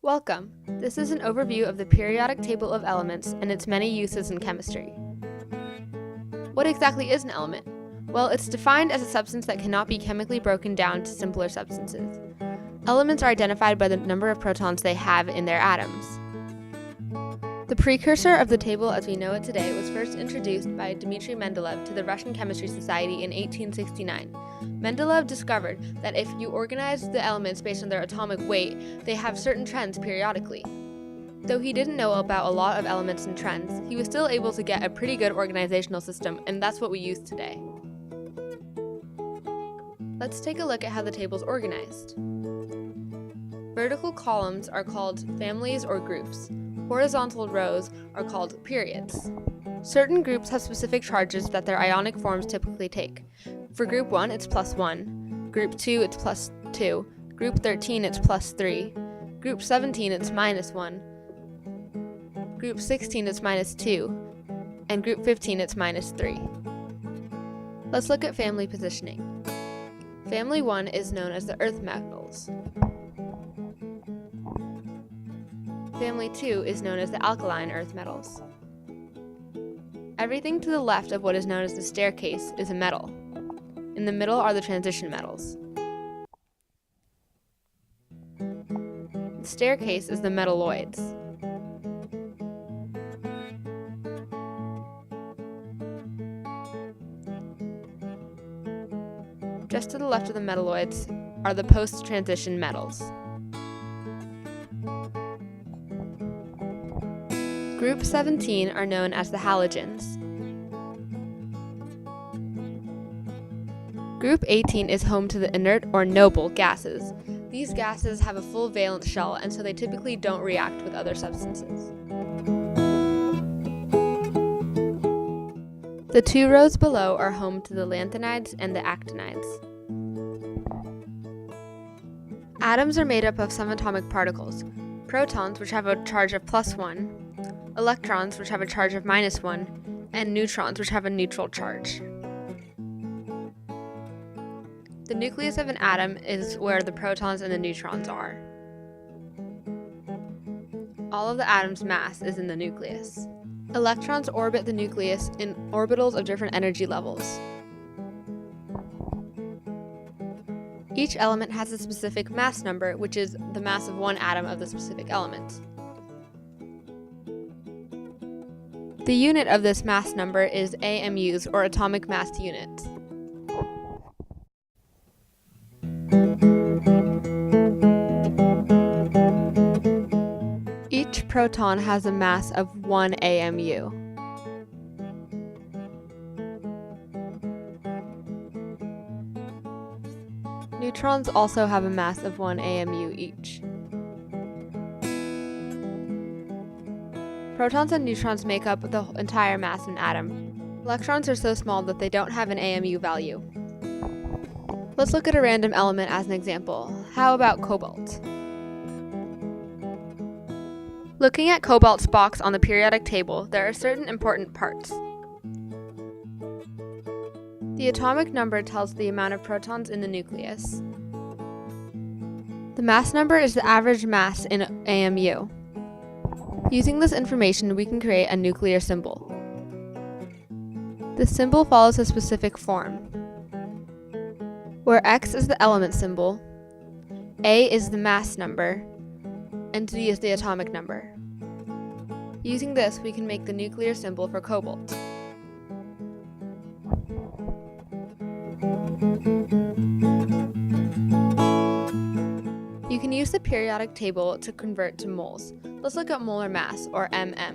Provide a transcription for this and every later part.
Welcome! This is an overview of the periodic table of elements and its many uses in chemistry. What exactly is an element? Well, it's defined as a substance that cannot be chemically broken down to simpler substances. Elements are identified by the number of protons they have in their atoms. The precursor of the table as we know it today was first introduced by Dmitry Mendeleev to the Russian Chemistry Society in 1869. Mendeleev discovered that if you organize the elements based on their atomic weight, they have certain trends periodically. Though he didn't know about a lot of elements and trends, he was still able to get a pretty good organizational system, and that's what we use today. Let's take a look at how the table's organized. Vertical columns are called families or groups. Horizontal rows are called periods. Certain groups have specific charges that their ionic forms typically take. For group 1, it's +1. Group 2, it's +2. Group 13, it's +3. Group 17, it's -1. Group 16, it's -2. And group 15, it's -3. Let's look at family positioning. Family 1 is known as the earth metals. Family 2 is known as the alkaline earth metals. Everything to the left of what is known as the staircase is a metal. In the middle are the transition metals. The staircase is the metalloids. Just to the left of the metalloids are the post-transition metals. Group 17 are known as the halogens. Group 18 is home to the inert or noble gases. These gases have a full valence shell, and so they typically don't react with other substances. The two rows below are home to the lanthanides and the actinides. Atoms are made up of some atomic particles: protons, which have a charge of +1, electrons, which have a charge of -1, and neutrons, which have a neutral charge. The nucleus of an atom is where the protons and the neutrons are. All of the atom's mass is in the nucleus. Electrons orbit the nucleus in orbitals of different energy levels. Each element has a specific mass number, which is the mass of one atom of the specific element. The unit of this mass number is AMUs, or atomic mass units. Each proton has a mass of 1 AMU. Neutrons also have a mass of 1 AMU each. Protons and neutrons make up the entire mass of an atom. Electrons are so small that they don't have an AMU value. Let's look at a random element as an example. How about cobalt? Looking at cobalt's box on the periodic table, there are certain important parts. The atomic number tells the amount of protons in the nucleus. The mass number is the average mass in AMU. Using this information, we can create a nuclear symbol. The symbol follows a specific form, where X is the element symbol, A is the mass number, and Z is the atomic number. Using this, we can make the nuclear symbol for cobalt. You can use the periodic table to convert to moles. Let's look at molar mass, or MM.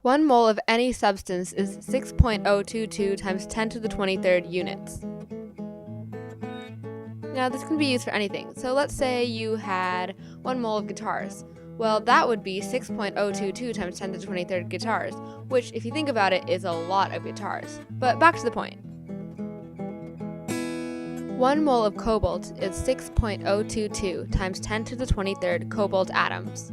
1 mole of any substance is 6.022 times 10 to the 23rd units. Now this can be used for anything. So let's say you had 1 mole of guitars. Well, that would be 6.022 times 10 to the 23rd guitars, which, if you think about it, is a lot of guitars. But back to the point. 1 mole of cobalt is 6.022 times 10 to the 23rd cobalt atoms.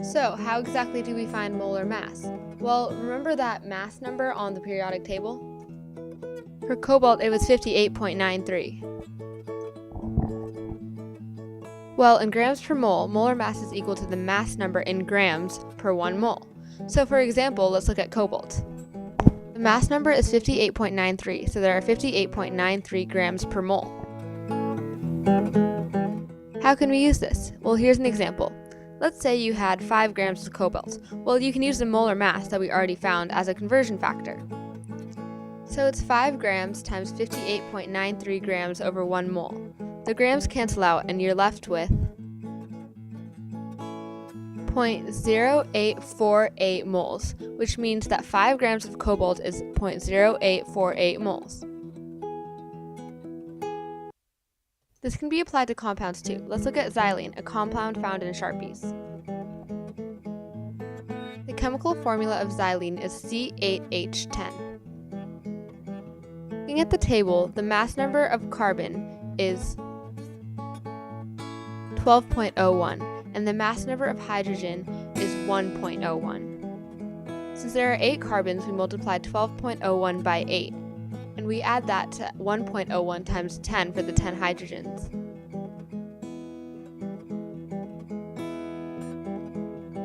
So, how exactly do we find molar mass? Well, remember that mass number on the periodic table? For cobalt, it was 58.93. Well, in grams per mole, molar mass is equal to the mass number in grams per 1 mole. So for example, let's look at cobalt. The mass number is 58.93, so there are 58.93 grams per mole. How can we use this? Well, here's an example. Let's say you had 5 grams of cobalt. Well, you can use the molar mass that we already found as a conversion factor. So it's 5 grams times 58.93 grams over 1 mole. The grams cancel out and you're left with 0.0848 moles, which means that 5 grams of cobalt is 0.0848 moles. This can be applied to compounds too. Let's look at xylene, a compound found in Sharpies. The chemical formula of xylene is C8H10. Looking at the table, the mass number of carbon is 12.01, and the mass number of hydrogen is 1.01. Since there are 8 carbons, we multiply 12.01 by 8, and we add that to 1.01 times 10 for the 10 hydrogens.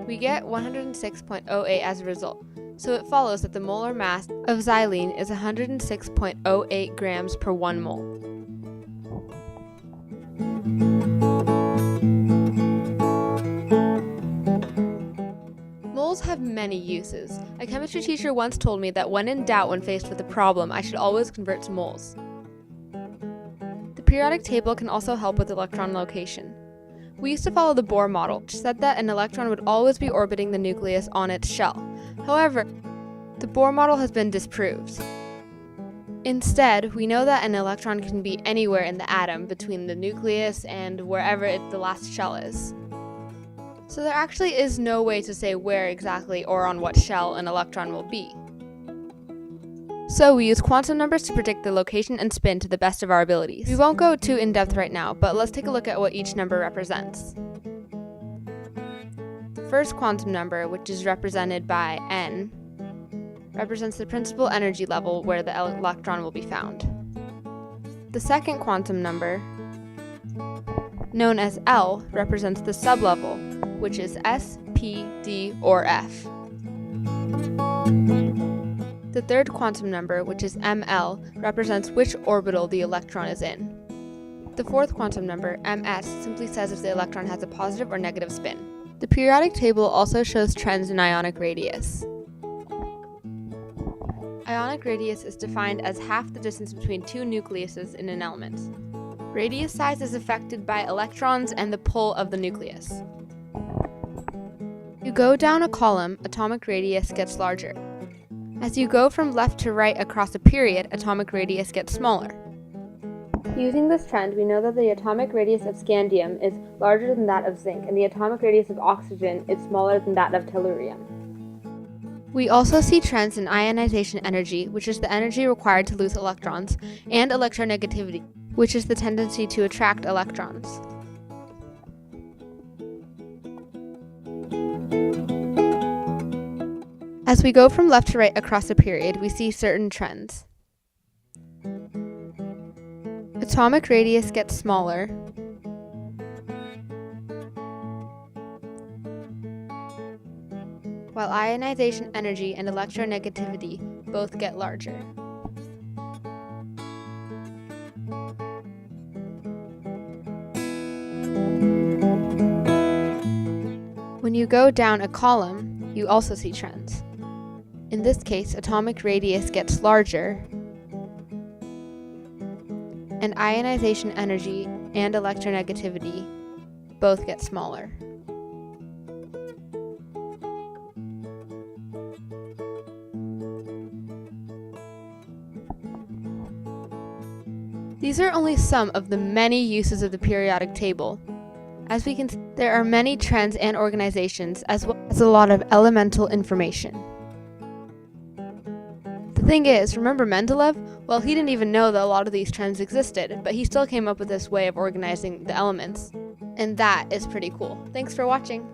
We get 106.08 as a result, so it follows that the molar mass of xylene is 106.08 grams per 1 mole. Moles have many uses. A chemistry teacher once told me that when in doubt when faced with a problem, I should always convert to moles. The periodic table can also help with electron location. We used to follow the Bohr model, which said that an electron would always be orbiting the nucleus on its shell. However, the Bohr model has been disproved. Instead, we know that an electron can be anywhere in the atom between the nucleus and wherever the last shell is. So there actually is no way to say where exactly or on what shell an electron will be. So we use quantum numbers to predict the location and spin to the best of our abilities. We won't go too in-depth right now, but let's take a look at what each number represents. The first quantum number, which is represented by n, represents the principal energy level where the electron will be found. The second quantum number, known as L, represents the sublevel, which is S, P, D, or F. The third quantum number, which is ML, represents which orbital the electron is in. The fourth quantum number, MS, simply says if the electron has a positive or negative spin. The periodic table also shows trends in ionic radius. Ionic radius is defined as half the distance between two nucleuses in an element. Radius size is affected by electrons and the pull of the nucleus. You go down a column, atomic radius gets larger. As you go from left to right across a period, atomic radius gets smaller. Using this trend, we know that the atomic radius of scandium is larger than that of zinc, and the atomic radius of oxygen is smaller than that of tellurium. We also see trends in ionization energy, which is the energy required to lose electrons, and electronegativity, which is the tendency to attract electrons. As we go from left to right across a period, we see certain trends. Atomic radius gets smaller. While ionization energy and electronegativity both get larger. When you go down a column, you also see trends. In this case, atomic radius gets larger, and ionization energy and electronegativity both get smaller. These are only some of the many uses of the periodic table. As we can see, there are many trends and organizations, as well as a lot of elemental information. The thing is, remember Mendeleev? Well, he didn't even know that a lot of these trends existed, but he still came up with this way of organizing the elements. And that is pretty cool. Thanks for watching.